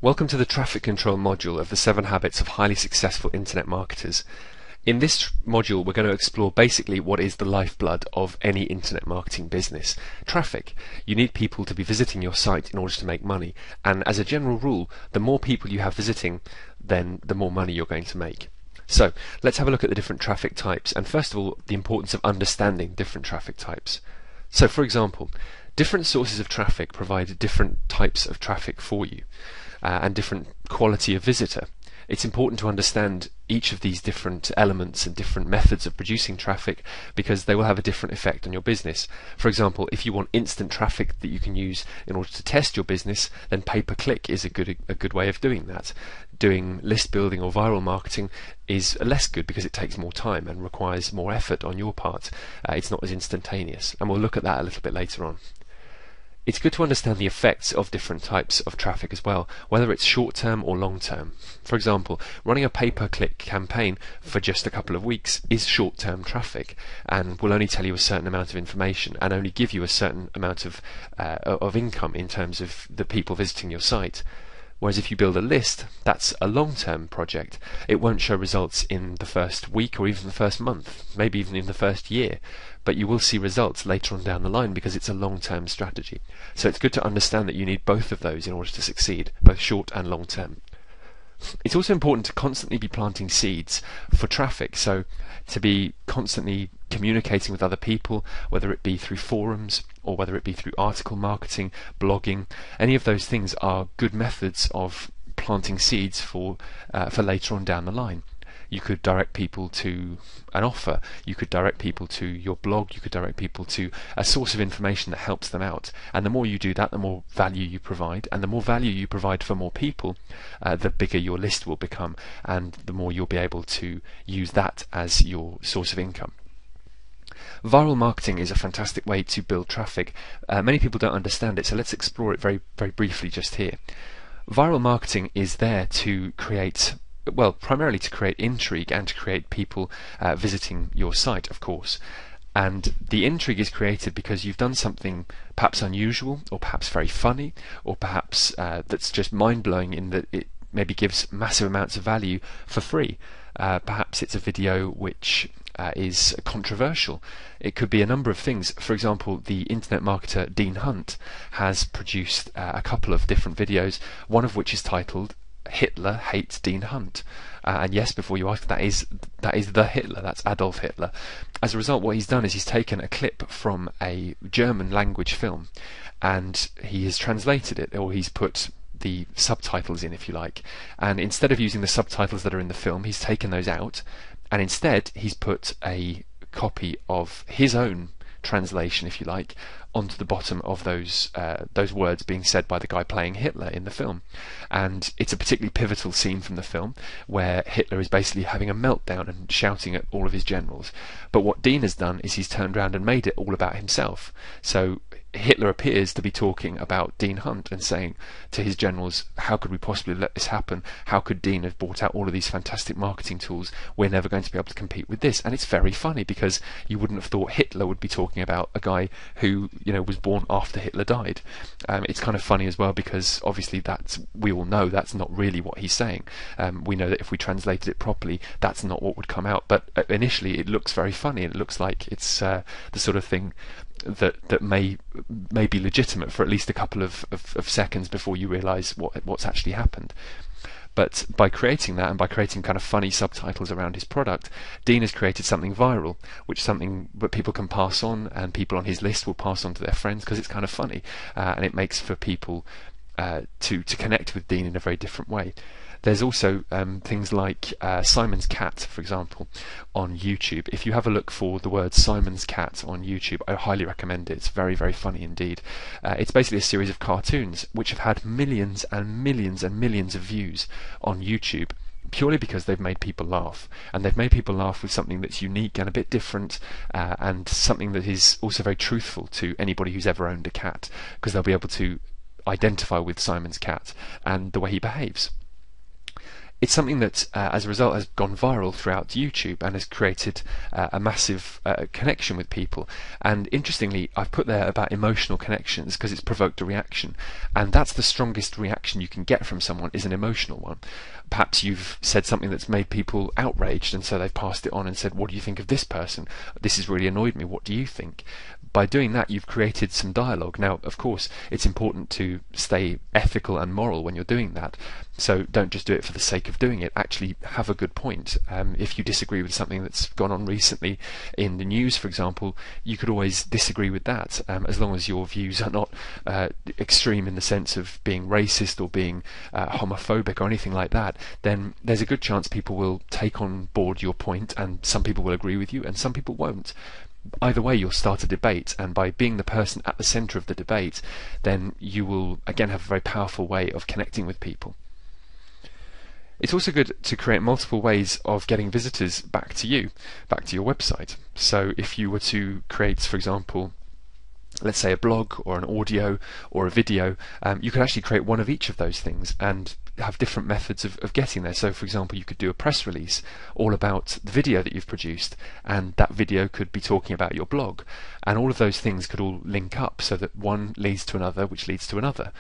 Welcome to the traffic control module of the 7 Habits of Highly Successful Internet Marketers. In this module, we're going to explore basically what is the lifeblood of any internet marketing business. Traffic. You need people to be visiting your site in order to make money, and as a general rule, the more people you have visiting, then the more money you're going to make. So, let's have a look at the different traffic types, and first of all, the importance of understanding different traffic types. So, for example, different sources of traffic provide different types of traffic for you. And different quality of visitor. It's important to understand each of these different elements and different methods of producing traffic because they will have a different effect on your business. For example, if you want instant traffic that you can use in order to test your business, then pay-per-click is a good way of doing that. Doing list building or viral marketing is less good because it takes more time and requires more effort on your part. It's not as instantaneous, and we'll look at that a little bit later on. It's good to understand the effects of different types of traffic as well, whether it's short-term or long-term. For example, running a pay-per-click campaign for just a couple of weeks is short-term traffic and will only tell you a certain amount of information and only give you a certain amount of income in terms of the people visiting your site. Whereas if you build a list, that's a long-term project. It won't show results in the first week or even the first month, maybe even in the first year, but you will see results later on down the line because it's a long-term strategy. So it's good to understand that you need both of those in order to succeed, both short and long-term. It's also important to constantly be planting seeds for traffic, so to be constantly communicating with other people, whether it be through forums or whether it be through article marketing, blogging. Any of those things are good methods of planting seeds for later on down the line. You could direct people to an offer, you could direct people to your blog, you could direct people to a source of information that helps them out. And the more you do that, the more value you provide, and the more value you provide for more people, the bigger your list will become, and the more you'll be able to use that as your source of income. Viral marketing is a fantastic way to build traffic. Many people don't understand it, so let's explore it very, very briefly just here. Viral marketing is there to create, well, primarily to create intrigue and to create people visiting your site, of course. And the intrigue is created because you've done something perhaps unusual, or perhaps very funny, or perhaps that's just mind-blowing in that it maybe gives massive amounts of value for free. Perhaps it's a video which is controversial. It could be a number of things. For example, the internet marketer Dean Hunt has produced a couple of different videos, one of which is titled Hitler Hates Dean Hunt. And yes, before you ask, that is the Hitler, that's Adolf Hitler. As a result, what he's done is he's taken a clip from a German language film and he has translated it, or he's put the subtitles in, if you like, and instead of using the subtitles that are in the film, he's taken those out, and instead he's put a copy of his own translation, if you like, onto the bottom of those words being said by the guy playing Hitler in the film. And it's a particularly pivotal scene from the film where Hitler is basically having a meltdown and shouting at all of his generals. But what Dean has done is he's turned around and made it all about himself. So Hitler appears to be talking about Dean Hunt and saying to his generals, how could we possibly let this happen? How could Dean have brought out all of these fantastic marketing tools? We're never going to be able to compete with this. And it's very funny because you wouldn't have thought Hitler would be talking about a guy who, was born after Hitler died. It's kind of funny as well because obviously we all know that's not really what he's saying. We know that if we translated it properly, that's not what would come out. But initially it looks very funny, and it looks like it's the sort of thing that may be legitimate for at least a couple of seconds before you realise what's actually happened. But by creating that, and by creating kind of funny subtitles around his product, Dean has created something viral, which is something that people can pass on, and people on his list will pass on to their friends because it's kind of funny, and it makes for people to connect with Dean in a very different way. There's also things like Simon's Cat, for example, on YouTube. If you have a look for the word Simon's Cat on YouTube, I highly recommend it. It's very, very funny indeed. It's basically a series of cartoons which have had millions and millions and millions of views on YouTube, purely because they've made people laugh, and they've made people laugh with something that's unique and a bit different, and something that is also very truthful to anybody who's ever owned a cat, because they'll be able to identify with Simon's cat and the way he behaves. it's something that, as a result, has gone viral throughout YouTube and has created a massive connection with people. And interestingly, I've put there about emotional connections because it's provoked a reaction, and that's the strongest reaction you can get from someone, is an emotional one. Perhaps you've said something that's made people outraged, and so they've passed it on and said, "What do you think of this person? This has really annoyed me. What do you think?" By doing that, you've created some dialogue. Now, of course, it's important to stay ethical and moral when you're doing that. So don't just do it for the sake of doing it. Actually have a good point. If you disagree with something that's gone on recently in the news, for example, you could always disagree with that, as long as your views are not extreme in the sense of being racist or being homophobic or anything like that. Then there's a good chance people will take on board your point, and some people will agree with you and some people won't. Either way, you'll start a debate, and by being the person at the centre of the debate, then you will again have a very powerful way of connecting with people. It's also good to create multiple ways of getting visitors back to you, back to your website. So if you were to create, for example, let's say a blog or an audio or a video, you could actually create one of each of those things and have different methods of getting there. So for example, you could do a press release all about the video that you've produced, and that video could be talking about your blog, and all of those things could all link up so that one leads to another, which leads to another.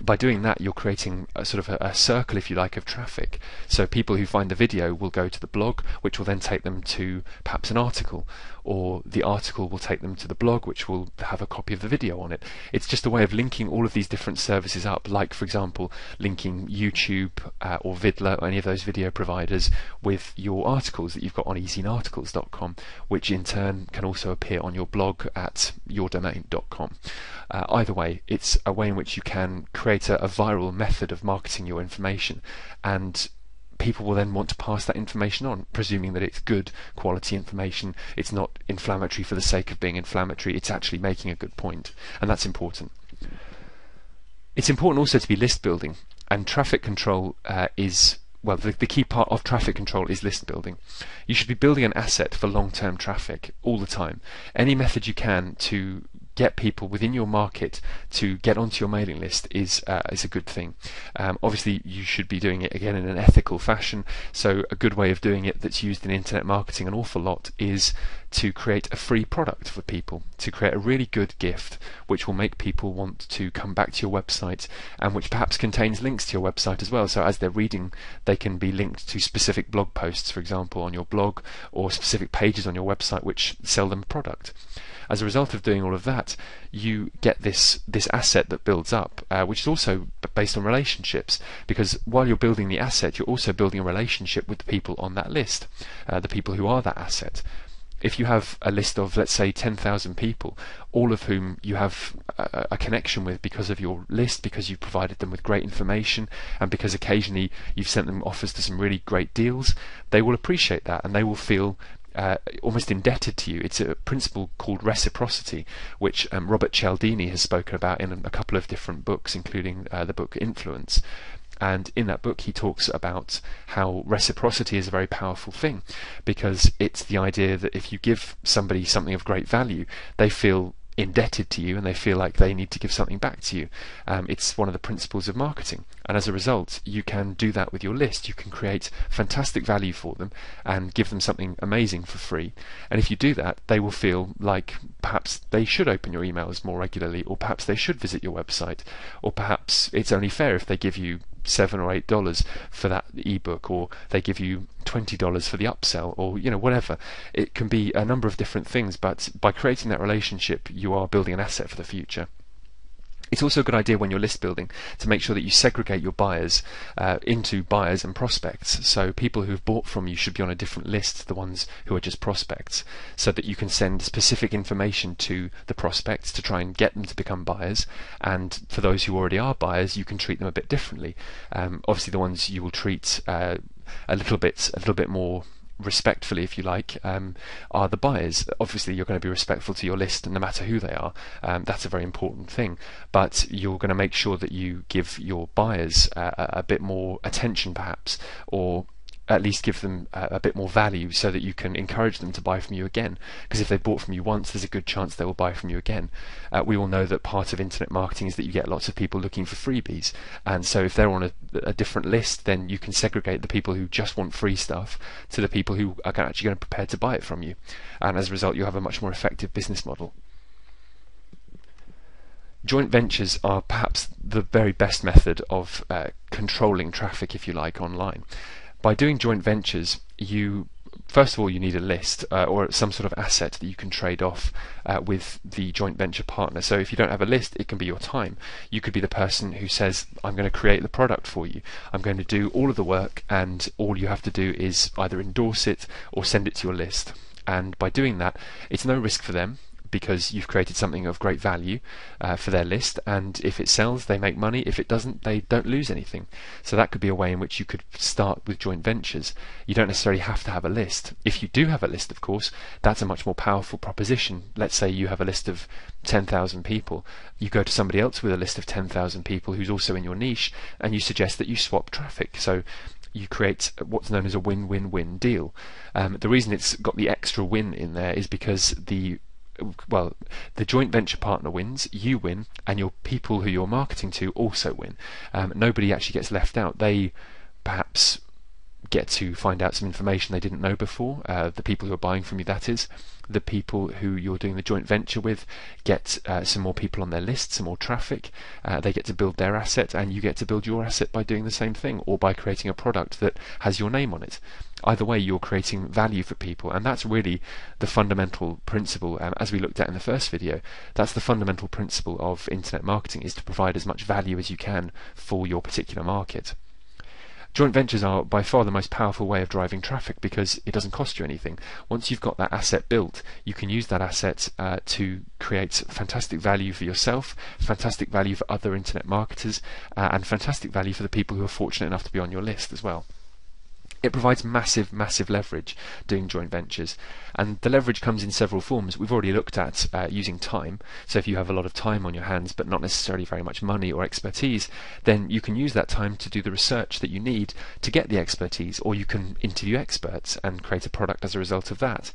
By doing that, you're creating a sort of a circle, if you like, of traffic. So people who find the video will go to the blog, which will then take them to perhaps an article, or the article will take them to the blog, which will have a copy of the video on it. It's just a way of linking all of these different services up, like, for example, linking YouTube or Vidler or any of those video providers with your articles that you've got on easyarticles.com, which in turn can also appear on your blog at yourdomain.com. Either way, it's a way in which you can create a viral method of marketing your information, and people will then want to pass that information on, presuming that it's good quality information. It's not inflammatory for the sake of being inflammatory. It's actually making a good point, and that's important. It's important also to be list building, and traffic control is, well, the key part of traffic control is list building. You should be building an asset for long-term traffic all the time. Any method you can to get people within your market to get onto your mailing list is a good thing. Obviously, you should be doing it again in an ethical fashion. So a good way of doing it that's used in internet marketing an awful lot is to create a free product for people, to create a really good gift which will make people want to come back to your website, and which perhaps contains links to your website as well. So as they're reading, they can be linked to specific blog posts, for example, on your blog, or specific pages on your website which sell them a product. As a result of doing all of that, you get this asset that builds up, which is also based on relationships, because while you're building the asset, you're also building a relationship with the people on that list, the people who are that asset. If you have a list of, let's say, 10,000 people, all of whom you have a connection with because of your list, because you've provided them with great information, and because occasionally you've sent them offers to some really great deals, they will appreciate that, and they will feel almost indebted to you. It's a principle called reciprocity, which Robert Cialdini has spoken about in a couple of different books, including the book Influence. And in that book he talks about how reciprocity is a very powerful thing, because it's the idea that if you give somebody something of great value, they feel indebted to you and they feel like they need to give something back to you. It's one of the principles of marketing, and as a result you can do that with your list. You can create fantastic value for them and give them something amazing for free, and if you do that, they will feel like perhaps they should open your emails more regularly, or perhaps they should visit your website, or perhaps it's only fair if they give you $7 or $8 for that ebook, or they give you $20 for the upsell, or whatever. It can be a number of different things, but by creating that relationship you are building an asset for the future. It's also a good idea when you're list building to make sure that you segregate your buyers into buyers and prospects. So people who have bought from you should be on a different list to the ones who are just prospects, so that you can send specific information to the prospects to try and get them to become buyers, and for those who already are buyers, you can treat them a bit differently. Obviously the ones you will treat a little bit more respectfully, if you like, are the buyers. Obviously you're going to be respectful to your list no matter who they are. That's a very important thing, but you're going to make sure that you give your buyers a bit more attention perhaps, or at least give them a bit more value so that you can encourage them to buy from you again. Because if they bought from you once, there's a good chance they will buy from you again. We all know that part of internet marketing is that you get lots of people looking for freebies, and so if they're on a different list, then you can segregate the people who just want free stuff to the people who are actually going to be prepared to buy it from you, and as a result you have a much more effective business model. Joint ventures are perhaps the very best method of controlling traffic, if you like, online. By doing joint ventures, first of all you need a list or some sort of asset that you can trade off with the joint venture partner. So if you don't have a list, it can be your time. You could be the person who says, I'm going to create the product for you, I'm going to do all of the work, and all you have to do is either endorse it or send it to your list. And by doing that, it's no risk for them, because you've created something of great value for their list, and if it sells, they make money. If it doesn't, they don't lose anything. So that could be a way in which you could start with joint ventures. You don't necessarily have to have a list. If you do have a list, of course, that's a much more powerful proposition. Let's say you have a list of 10,000 people. You go to somebody else with a list of 10,000 people who's also in your niche, and you suggest that you swap traffic. So you create what's known as a win-win-win deal. The reason it's got the extra win in there is because the joint venture partner wins, you win, and your people who you're marketing to also win. Nobody actually gets left out. They perhaps get to find out some information they didn't know before, the people who are buying from you, that is. The people who you're doing the joint venture with get some more people on their list, some more traffic. They get to build their asset, and you get to build your asset by doing the same thing, or by creating a product that has your name on it. Either way, you're creating value for people, and that's really the fundamental principle, as we looked at in the first video. That's the fundamental principle of internet marketing, is to provide as much value as you can for your particular market. Joint ventures are by far the most powerful way of driving traffic, because it doesn't cost you anything. Once you've got that asset built, you can use that asset to create fantastic value for yourself, fantastic value for other internet marketers, and fantastic value for the people who are fortunate enough to be on your list as well. It provides massive leverage doing joint ventures, and the leverage comes in several forms. We've already looked at using time. So if you have a lot of time on your hands but not necessarily very much money or expertise, then you can use that time to do the research that you need to get the expertise, or you can interview experts and create a product as a result of that.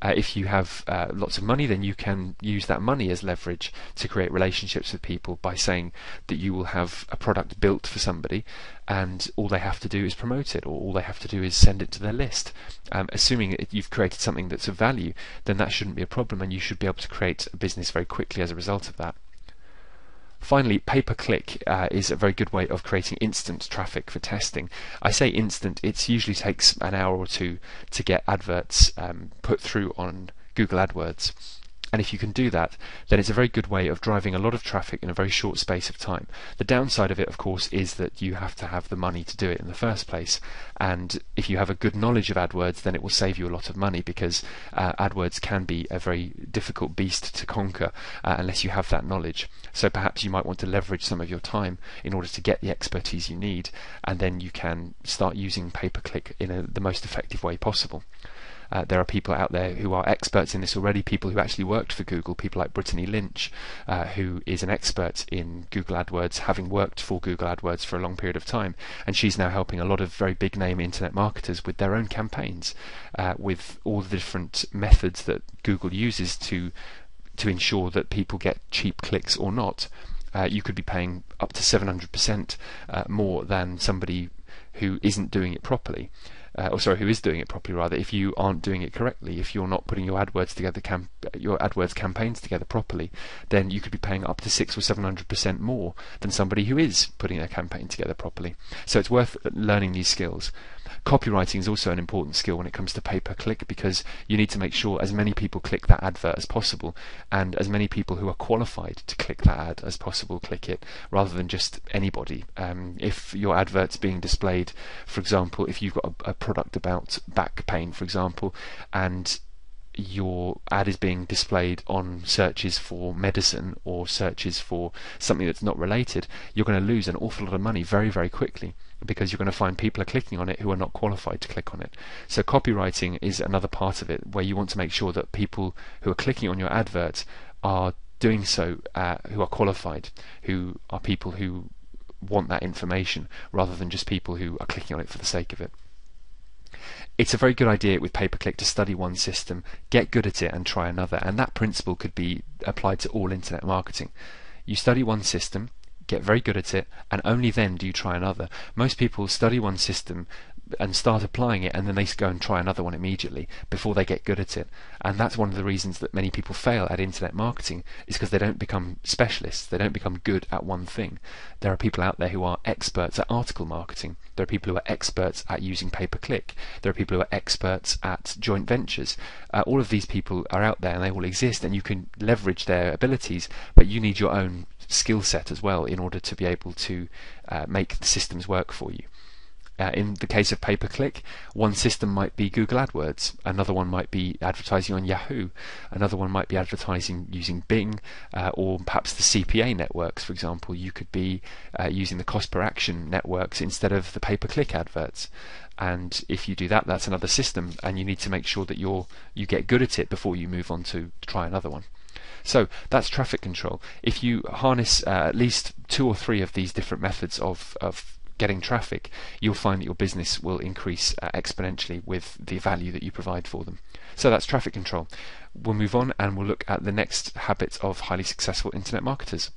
If you have lots of money, then you can use that money as leverage to create relationships with people by saying that you will have a product built for somebody, and all they have to do is promote it, or all they have to do is send it to their list. Assuming you've created something that's of value, then that shouldn't be a problem, and you should be able to create a business very quickly as a result of that. Finally, pay-per-click is a very good way of creating instant traffic for testing. I say instant, it usually takes an hour or two to get adverts put through on Google AdWords. And if you can do that, then it's a very good way of driving a lot of traffic in a very short space of time. The downside of it, of course, is that you have to have the money to do it in the first place. And if you have a good knowledge of AdWords, then it will save you a lot of money, because AdWords can be a very difficult beast to conquer unless you have that knowledge. So perhaps you might want to leverage some of your time in order to get the expertise you need, and then you can start using pay-per-click in the most effective way possible. There are people out there who are experts in this already, people who actually worked for Google, people like Brittany Lynch, who is an expert in Google AdWords, having worked for Google AdWords for a long period of time, and she's now helping a lot of very big name internet marketers with their own campaigns, with all the different methods that Google uses to ensure that people get cheap clicks or not. You could be paying up to 700% more than somebody who isn't doing it properly. Who is doing it properly rather, if you aren't doing it correctly. If you're not putting your AdWords together, your AdWords campaigns together properly, then you could be paying up to 600 or 700% more than somebody who is putting their campaign together properly. So it's worth learning these skills. Copywriting is also an important skill when it comes to pay-per-click, because you need to make sure as many people click that advert as possible, and as many people who are qualified to click that ad as possible click it, rather than just anybody. If your advert's being displayed, for example, if you've got a product about back pain, for example, and your ad is being displayed on searches for medicine or searches for something that's not related, you're going to lose an awful lot of money very quickly, because you're going to find people are clicking on it who are not qualified to click on it. So copywriting is another part of it, where you want to make sure that people who are clicking on your advert are doing so who are qualified, who are people who want that information, rather than just people who are clicking on it for the sake of it. It's a very good idea with pay-per-click to study one system, get good at it and try another, and that principle could be applied to all internet marketing. You study one system, get very good at it, and only then do you try another. Most people study one system and start applying it, and then they go and try another one immediately before they get good at it. And that's one of the reasons that many people fail at internet marketing, is because they don't become specialists, they don't become good at one thing. There are people out there who are experts at article marketing, there are people who are experts at using pay-per-click, there are people who are experts at joint ventures. All of these people are out there and they all exist, and you can leverage their abilities, but you need your own skill set as well in order to be able to make the systems work for you. In the case of pay-per-click, one system might be Google AdWords, another one might be advertising on Yahoo, another one might be advertising using Bing, or perhaps the CPA networks, for example. You could be using the cost per action networks instead of the pay-per-click adverts. And if you do that, that's another system, and you need to make sure that you get good at it before you move on to try another one. So that's traffic control. If you harness at least 2 or 3 of these different methods of getting traffic, you'll find that your business will increase exponentially with the value that you provide for them. So that's traffic control. We'll move on and we'll look at the next habits of highly successful internet marketers.